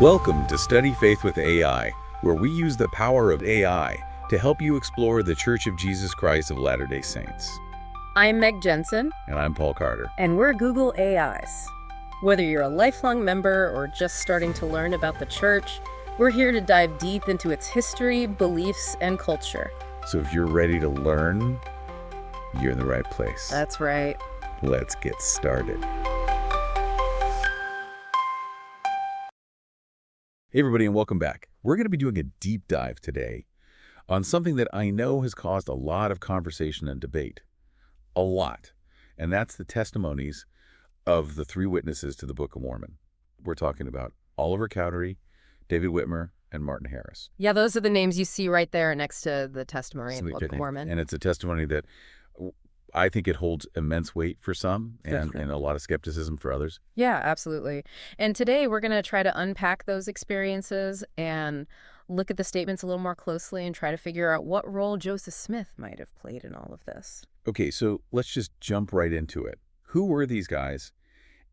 Welcome to Study Faith with AI, where we use the power of AI to help you explore the Church of Jesus Christ of Latter-day Saints. I'm Meg Jensen. And I'm Paul Carter. And we're Google AIs. Whether you're a lifelong member or just starting to learn about the church, we're here to dive deep into its history, beliefs, and culture. So if you're ready to learn, you're in the right place. That's right. Let's get started. Hey everybody, and welcome back. We're going to be doing a deep dive today on something that I know has caused a lot of conversation and debate. A lot. And that's the testimonies of the three witnesses to the Book of Mormon. We're talking about Oliver Cowdery, David Whitmer, and Martin Harris. Yeah, those are the names you see right there next to the testimony in the Book of Mormon. And it's a testimony that I think it holds immense weight for some and a lot of skepticism for others. Yeah, absolutely. And today we're going to try to unpack those experiences and look at the statements a little more closely and try to figure out what role Joseph Smith might have played in all of this. Okay, so let's just jump right into it. Who were these guys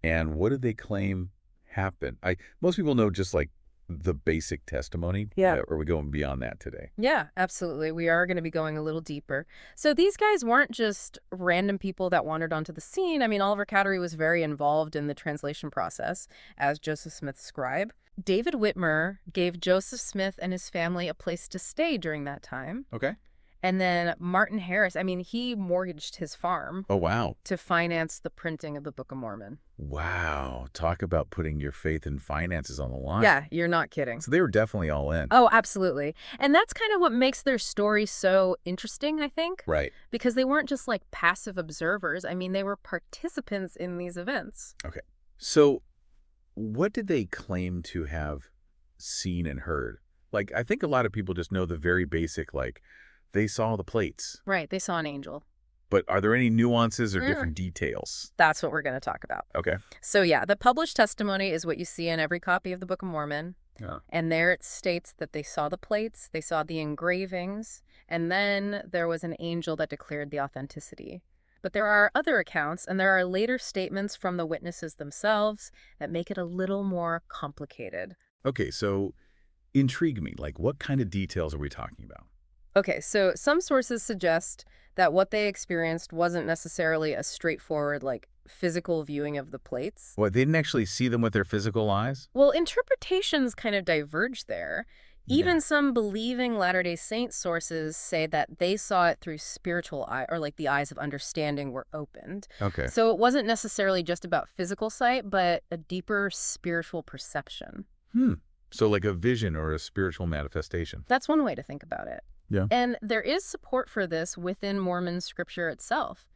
and what did they claim happened? Most people know just like the basic testimony. Yeah. Or are we going beyond that today? Yeah, absolutely. We are going to be going a little deeper. So these guys weren't just random people that wandered onto the scene. I mean, Oliver Cowdery was very involved in the translation process as Joseph Smith's scribe. David Whitmer gave Joseph Smith and his family a place to stay during that time. Okay. And then Martin Harris, I mean, he mortgaged his farm. Oh, wow. To finance the printing of the Book of Mormon. Wow. Talk about putting your faith and finances on the line. Yeah, you're not kidding. So they were definitely all in. Oh, absolutely. And that's kind of what makes their story so interesting, I think. Right. Because they weren't just like passive observers. I mean, they were participants in these events. Okay. So what did they claim to have seen and heard? Like, I think a lot of people just know the very basic, like, they saw the plates. Right. They saw an angel. But are there any nuances or different details? That's what we're going to talk about. Okay. So yeah, the published testimony is what you see in every copy of the Book of Mormon. Yeah. And there it states that they saw the plates, they saw the engravings, and then there was an angel that declared the authenticity. But there are other accounts, and there are later statements from the witnesses themselves that make it a little more complicated. Okay, so intrigue me. Like, what kind of details are we talking about? Okay, so some sources suggest that what they experienced wasn't necessarily a straightforward, like, physical viewing of the plates. What, they didn't actually see them with their physical eyes? Well, interpretations kind of diverge there. Even some believing Latter-day Saint sources say that they saw it through spiritual eye, or like the eyes of understanding were opened. Okay. So it wasn't necessarily just about physical sight, but a deeper spiritual perception. So like a vision or a spiritual manifestation. That's one way to think about it. Yeah. And there is support for this within Mormon scripture itself.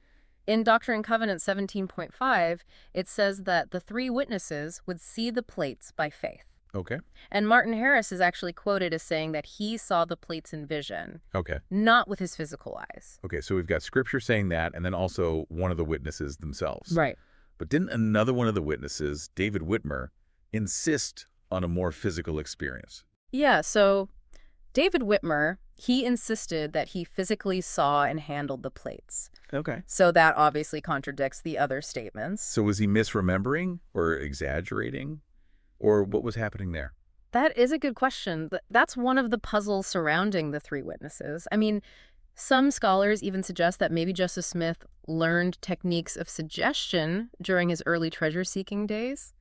In Doctrine and Covenants 17.5, it says that the three witnesses would see the plates by faith. Okay. And Martin Harris is actually quoted as saying that he saw the plates in vision. Okay. Not with his physical eyes. Okay, so we've got scripture saying that, and then also one of the witnesses themselves. Right. But didn't another one of the witnesses, David Whitmer, insist on a more physical experience? Yeah, so David Whitmer, he insisted that he physically saw and handled the plates. Okay. So that obviously contradicts the other statements. So was he misremembering or exaggerating? Or what was happening there? That is a good question. That's one of the puzzles surrounding the three witnesses. I mean, some scholars even suggest that maybe Joseph Smith learned techniques of suggestion during his early treasure-seeking days.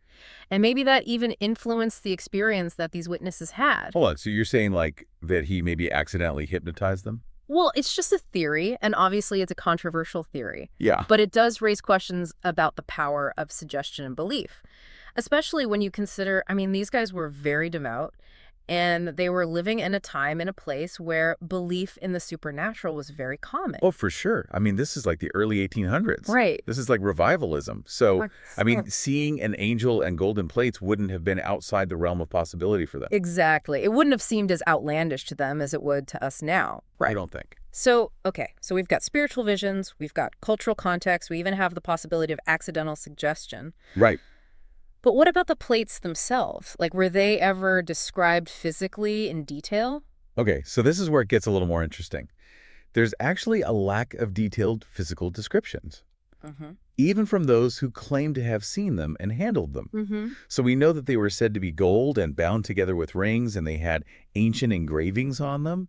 And maybe that even influenced the experience that these witnesses had. Hold on, so you're saying like that he maybe accidentally hypnotized them? Well, it's just a theory, and obviously it's a controversial theory. Yeah. But it does raise questions about the power of suggestion and belief. Especially when you consider, I mean, these guys were very devout, and they were living in a time and a place where belief in the supernatural was very common. Oh, for sure. I mean, this is like the early 1800s. Right. This is like revivalism. So, I mean, seeing an angel and golden plates wouldn't have been outside the realm of possibility for them. Exactly. It wouldn't have seemed as outlandish to them as it would to us now. Right. I don't think. So, okay, so we've got spiritual visions, we've got cultural context, we even have the possibility of accidental suggestion. Right. But what about the plates themselves? Like, were they ever described physically in detail? Okay, so this is where it gets a little more interesting. There's actually a lack of detailed physical descriptions. Mm-hmm. even from those who claim to have seen them and handled them. Mm-hmm. So we know that they were said to be gold and bound together with rings, and they had ancient engravings on them,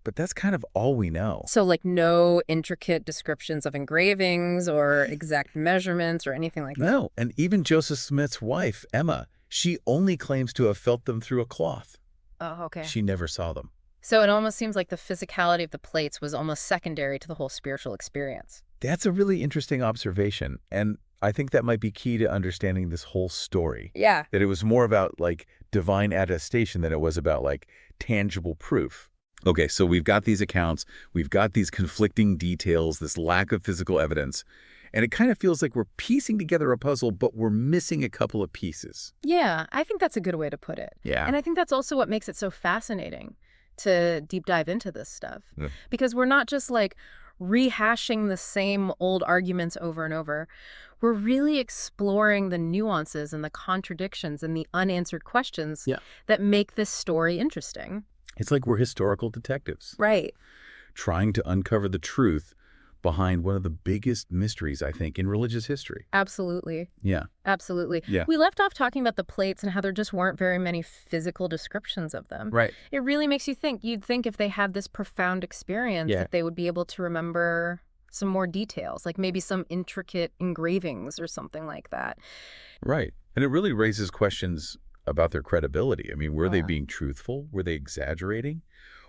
but that's kind of all we know. So, like, no intricate descriptions of engravings or exact measurements or anything like that? No, and even Joseph Smith's wife, Emma, she only claims to have felt them through a cloth. Oh, okay. She never saw them. So it almost seems like the physicality of the plates was almost secondary to the whole spiritual experience. That's a really interesting observation, and I think that might be key to understanding this whole story. Yeah. That it was more about, like, divine attestation than it was about, like, tangible proof. Okay, so we've got these accounts, we've got these conflicting details, this lack of physical evidence, and it kind of feels like we're piecing together a puzzle, but we're missing a couple of pieces. Yeah, I think that's a good way to put it. Yeah. And I think that's also what makes it so fascinating to deep dive into this stuff. Yeah. Because we're not just like rehashing the same old arguments over and over. We're really exploring the nuances and the contradictions and the unanswered questions Yeah. that make this story interesting. It's like we're historical detectives, Right. trying to uncover the truth behind one of the biggest mysteries, I think, in religious history. Absolutely. Yeah. Absolutely. Yeah. We left off talking about the plates and how there just weren't very many physical descriptions of them. Right. It really makes you think. You'd think if they had this profound experience Yeah. that they would be able to remember some more details, like maybe some intricate engravings or something like that. Right. And it really raises questions about their credibility. I mean, were they Yeah. being truthful? Were they exaggerating?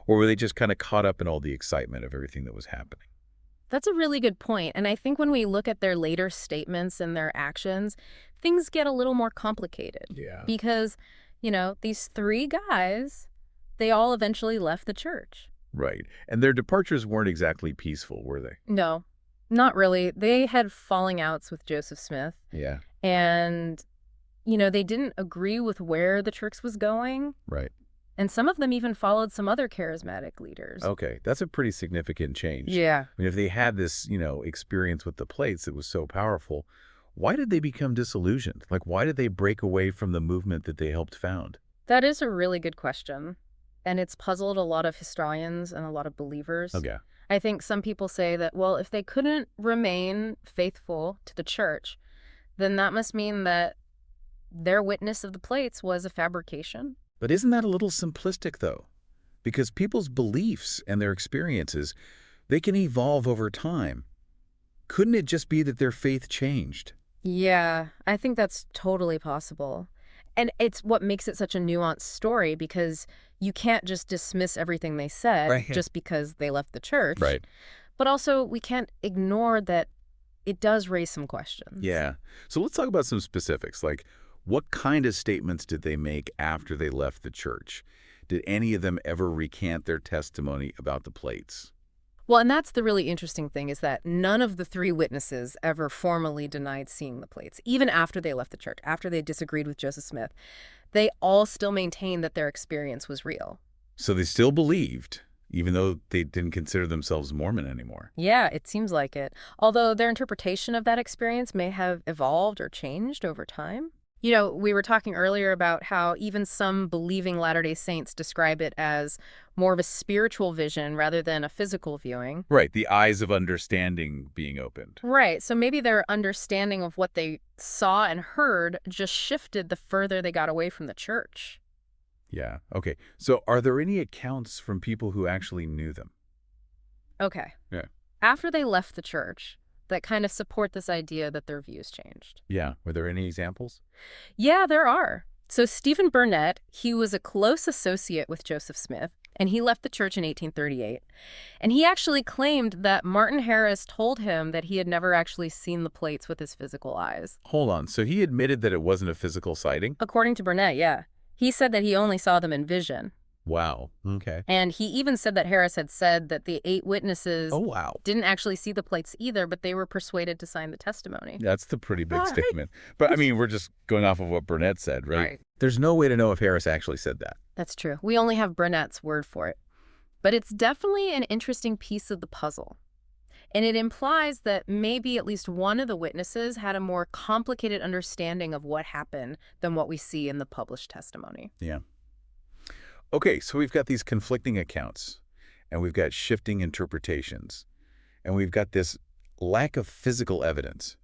Or were they just kind of caught up in all the excitement of everything that was happening? That's a really good point. And I think when we look at their later statements and their actions, things get a little more complicated. Yeah. Because, these three guys, they all eventually left the church. Right. And their departures weren't exactly peaceful, were they? No, not really. They had falling outs with Joseph Smith. Yeah. And, they didn't agree with where the church was going. Right. And some of them even followed some other charismatic leaders. Okay. That's a pretty significant change. Yeah. I mean, if they had this, experience with the plates that was so powerful, why did they become disillusioned? Like, why did they break away from the movement that they helped found? That is a really good question. And it's puzzled a lot of historians and a lot of believers. Okay. I think some people say that, well, if they couldn't remain faithful to the church, then that must mean that their witness of the plates was a fabrication. But isn't that a little simplistic, though? Because people's beliefs and their experiences, they can evolve over time. Couldn't it just be that their faith changed? Yeah, I think that's totally possible. And it's what makes it such a nuanced story, because you can't just dismiss everything they said Right. just because they left the church. Right. But also, we can't ignore that it does raise some questions. Yeah. So let's talk about some specifics, like what kind of statements did they make after they left the church? Did any of them ever recant their testimony about the plates? Well, and that's the really interesting thing, is that none of the three witnesses ever formally denied seeing the plates, even after they left the church, after they disagreed with Joseph Smith. They all still maintained that their experience was real. So they still believed, even though they didn't consider themselves Mormon anymore. Yeah, it seems like it. Although their interpretation of that experience may have evolved or changed over time. We were talking earlier about how even some believing Latter-day Saints describe it as more of a spiritual vision rather than a physical viewing. Right, the eyes of understanding being opened. Right, so maybe their understanding of what they saw and heard just shifted the further they got away from the church. Yeah, okay. So are there any accounts from people who actually knew them? Okay. Yeah. After they left the church, that kind of support this idea that their views changed. Yeah, were there any examples? Yeah, there are. So Stephen Burnett, he was a close associate with Joseph Smith, and he left the church in 1838. And he actually claimed that Martin Harris told him that he had never actually seen the plates with his physical eyes. Hold on, so he admitted that it wasn't a physical sighting? According to Burnett, yeah. He said that he only saw them in vision. Wow, okay. And he even said that Harris had said that the 8 witnesses Oh, wow. didn't actually see the plates either, but they were persuaded to sign the testimony. That's the pretty big All right. statement. But, I mean, we're just going off of what Burnett said, right? Right. There's no way to know if Harris actually said that. That's true. We only have Burnett's word for it. But it's definitely an interesting piece of the puzzle. And it implies that maybe at least one of the witnesses had a more complicated understanding of what happened than what we see in the published testimony. Yeah. Okay, so we've got these conflicting accounts, and we've got shifting interpretations, and we've got this lack of physical evidence.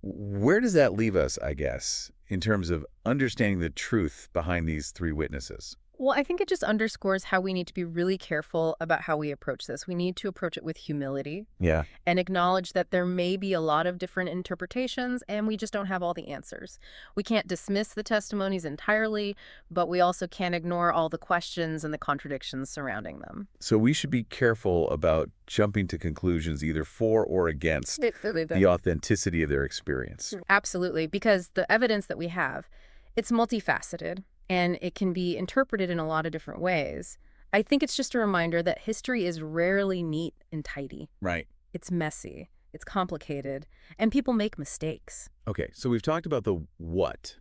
Where does that leave us, I guess, in terms of understanding the truth behind these three witnesses? Well, I think it just underscores how we need to be really careful about how we approach this. We need to approach it with humility Yeah. and acknowledge that there may be a lot of different interpretations and we just don't have all the answers. We can't dismiss the testimonies entirely, but we also can't ignore all the questions and the contradictions surrounding them. So we should be careful about jumping to conclusions either for or against Absolutely. the authenticity of their experience. Absolutely, because the evidence that we have, it's multifaceted and it can be interpreted in a lot of different ways. I think it's just a reminder that history is rarely neat and tidy. Right. It's messy, it's complicated, and people make mistakes. Okay, so we've talked about the what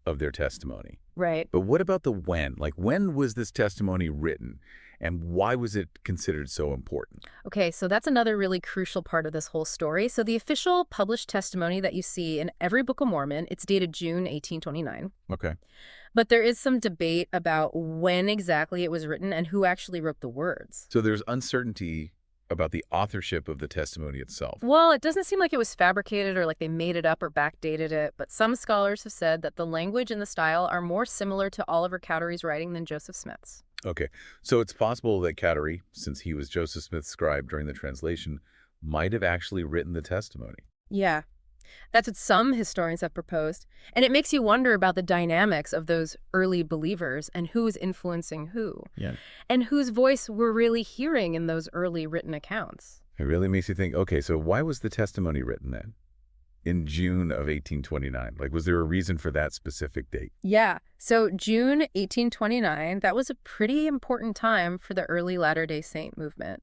of their testimony. Right. But what about the when? Like, when was this testimony written, and why was it considered so important? Okay, so that's another really crucial part of this whole story. So the official published testimony that you see in every Book of Mormon, it's dated June 1829. Okay. But there is some debate about when exactly it was written and who actually wrote the words. So there's uncertainty about the authorship of the testimony itself. Well, it doesn't seem like it was fabricated or like they made it up or backdated it, but some scholars have said that the language and the style are more similar to Oliver Cowdery's writing than Joseph Smith's. Okay, so it's possible that Cowdery, since he was Joseph Smith's scribe during the translation, might have actually written the testimony. Yeah, that's what some historians have proposed. And it makes you wonder about the dynamics of those early believers and who was influencing who, Yeah. and whose voice we're really hearing in those early written accounts. It really makes you think, okay, so why was the testimony written then? In June of 1829? Like, was there a reason for that specific date? Yeah, so June 1829, that was a pretty important time for the early Latter-day Saint movement.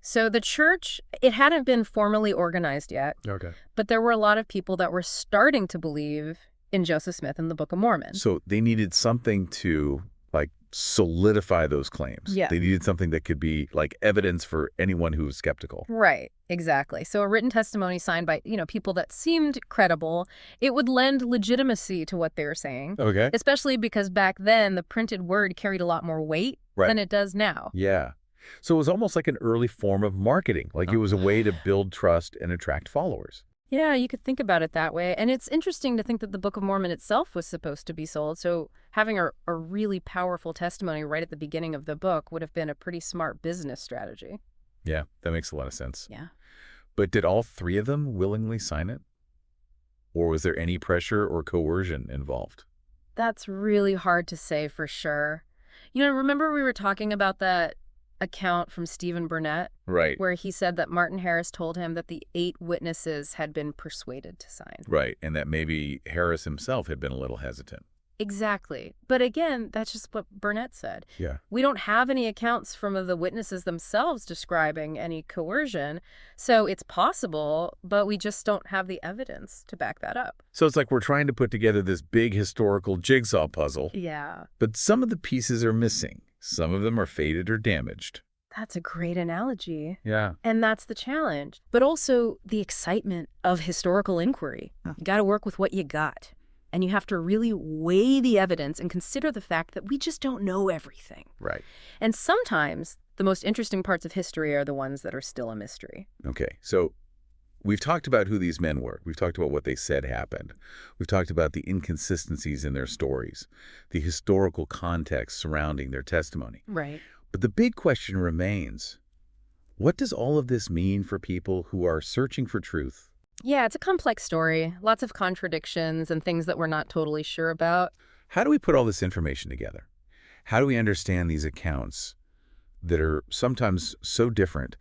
So the church, it hadn't been formally organized yet, Okay. but there were a lot of people that were starting to believe in Joseph Smith and the Book of Mormon. So they needed something to, like, solidify those claims. Yeah. They needed something that could be, like, evidence for anyone who was skeptical. Right, exactly. So a written testimony signed by, people that seemed credible, it would lend legitimacy to what they were saying, Okay. especially because back then the printed word carried a lot more weight Right. than it does now. Yeah. So it was almost like an early form of marketing. Like, it was a way to build trust and attract followers. Yeah, you could think about it that way. And it's interesting to think that the Book of Mormon itself was supposed to be sold. So having a really powerful testimony right at the beginning of the book would have been a pretty smart business strategy. Yeah, that makes a lot of sense. Yeah. But did all three of them willingly sign it? Or was there any pressure or coercion involved? That's really hard to say for sure. Remember we were talking about that account from Stephen Burnett, Right. where he said that Martin Harris told him that the 8 witnesses had been persuaded to sign. Right. And that maybe Harris himself had been a little hesitant. Exactly. But again, that's just what Burnett said. Yeah. We don't have any accounts from the witnesses themselves describing any coercion, so it's possible, but we just don't have the evidence to back that up. So it's like we're trying to put together this big historical jigsaw puzzle, Yeah, but some of the pieces are missing. Some of them are faded or damaged. that's a great analogy. Yeah. And that's the challenge. But also the excitement of historical inquiry. You got to work with what you got. And you have to really weigh the evidence and consider the fact that we just don't know everything. Right. And sometimes the most interesting parts of history are the ones that are still a mystery. Okay. So we've talked about who these men were. We've talked about what they said happened. We've talked about the inconsistencies in their stories, the historical context surrounding their testimony. Right. But the big question remains, what does all of this mean for people who are searching for truth? Yeah, it's a complex story. Lots of contradictions and things that we're not totally sure about. How do we put all this information together? How do we understand these accounts that are sometimes so different,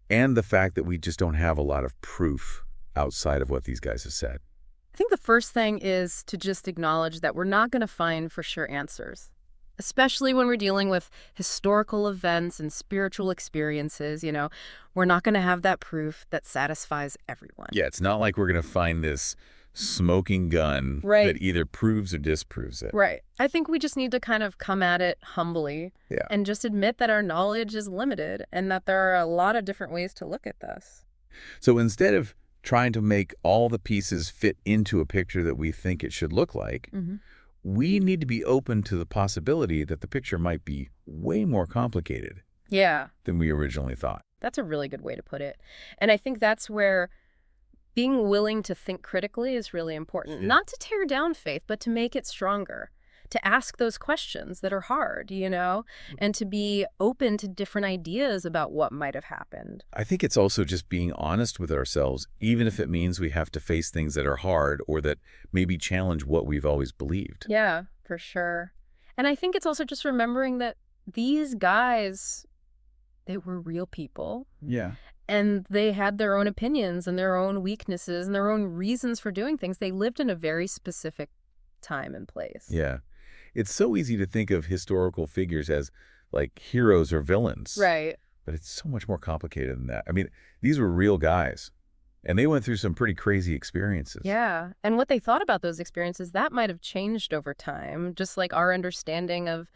and the fact that we just don't have a lot of proof outside of what these guys have said? I think the first thing is to just acknowledge that we're not going to find for sure answers, especially when we're dealing with historical events and spiritual experiences. We're not going to have that proof that satisfies everyone. Yeah, it's not like we're going to find this smoking gun Right. that either proves or disproves it. Right. I think we just need to kind of come at it humbly Yeah. and just admit that our knowledge is limited and that there are a lot of different ways to look at this. So instead of trying to make all the pieces fit into a picture that we think it should look like, we need to be open to the possibility that the picture might be way more complicated Yeah. than we originally thought. That's a really good way to put it. And I think that's where being willing to think critically is really important. Yeah. Not to tear down faith, but to make it stronger. To ask those questions that are hard, and to be open to different ideas about what might have happened. I think it's also just being honest with ourselves, even if it means we have to face things that are hard or that maybe challenge what we've always believed. Yeah, for sure. And I think it's also just remembering that these guys, they were real people. Yeah. And they had their own opinions and their own weaknesses and their own reasons for doing things. They lived in a very specific time and place. Yeah. It's so easy to think of historical figures as like heroes or villains, Right. but it's so much more complicated than that. I mean, these were real guys, and they went through some pretty crazy experiences. Yeah. And what they thought about those experiences, that might have changed over time, just like our understanding of,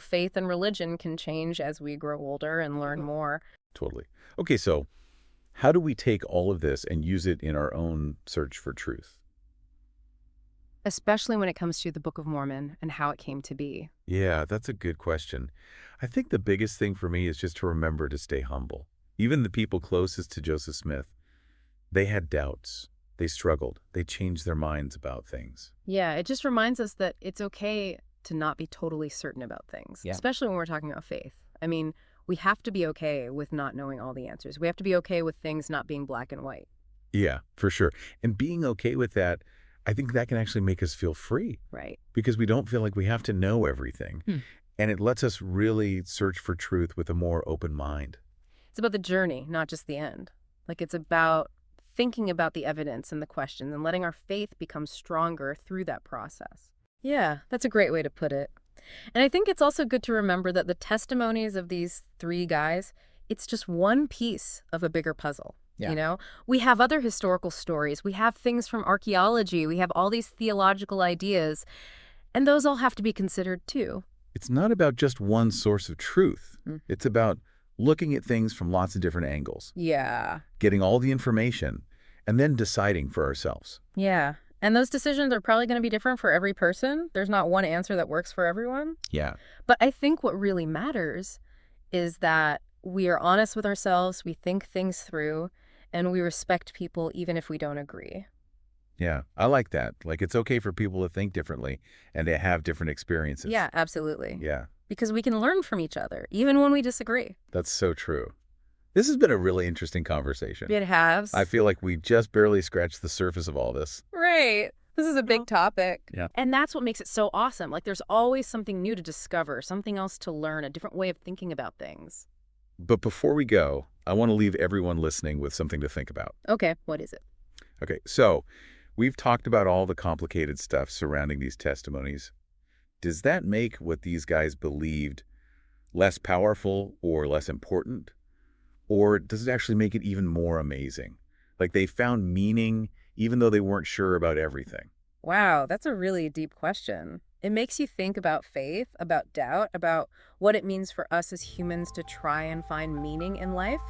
faith and religion can change as we grow older and learn more. Totally. Okay, so how do we take all of this and use it in our own search for truth? Especially when it comes to the Book of Mormon and how it came to be. Yeah, that's a good question. I think the biggest thing for me is just to remember to stay humble. Even the people closest to Joseph Smith, they had doubts. They struggled. They changed their minds about things. Yeah, it just reminds us that it's okay to not be totally certain about things, Yeah. especially when we're talking about faith. I mean, we have to be okay with not knowing all the answers. We have to be okay with things not being black and white. Yeah, for sure. And being okay with that, I think that can actually make us feel free Right. because we don't feel like we have to know everything. Hmm. And it lets us really search for truth with a more open mind. It's about the journey, not just the end. Like it's about thinking about the evidence and the questions and letting our faith become stronger through that process. Yeah, that's a great way to put it. And I think it's also good to remember that the testimonies of these three guys, it's just one piece of a bigger puzzle. Yeah. We have other historical stories. We have things from archaeology. We have all these theological ideas, and those all have to be considered too. It's not about just one source of truth. Mm. It's about looking at things from lots of different angles, Yeah. getting all the information, and then deciding for ourselves. Yeah. And those decisions are probably going to be different for every person. There's not one answer that works for everyone. Yeah. But I think what really matters is that we are honest with ourselves, we think things through, and we respect people even if we don't agree. Yeah. I like that. Like, it's okay for people to think differently and to have different experiences. Yeah, absolutely. Yeah. Because we can learn from each other, even when we disagree. That's so true. This has been a really interesting conversation. It has. I feel like we just barely scratched the surface of all this. Right. This is a big topic. Yeah. And that's what makes it so awesome. Like there's always something new to discover, something else to learn, a different way of thinking about things. But before we go, I want to leave everyone listening with something to think about. Okay, what is it? Okay, so we've talked about all the complicated stuff surrounding these testimonies. Does that make what these guys believed less powerful or less important? Or does it actually make it even more amazing? Like they found meaning even though they weren't sure about everything. Wow, that's a really deep question. It makes you think about faith, about doubt, about what it means for us as humans to try and find meaning in life.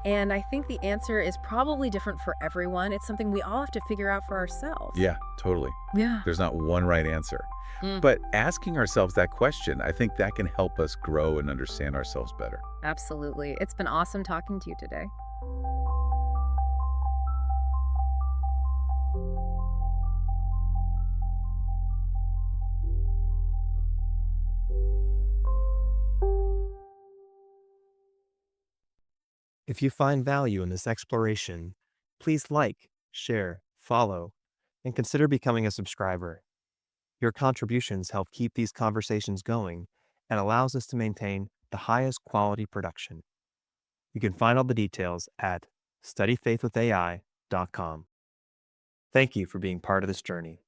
And I think the answer is probably different for everyone. It's something we all have to figure out for ourselves. Yeah, totally. Yeah. There's not one right answer. But asking ourselves that question, I think that can help us grow and understand ourselves better. Absolutely. It's been awesome talking to you today. If you find value in this exploration, please like, share, follow, and consider becoming a subscriber. Your contributions help keep these conversations going and allows us to maintain the highest quality production. You can find all the details at studyfaithwithai.com. Thank you for being part of this journey.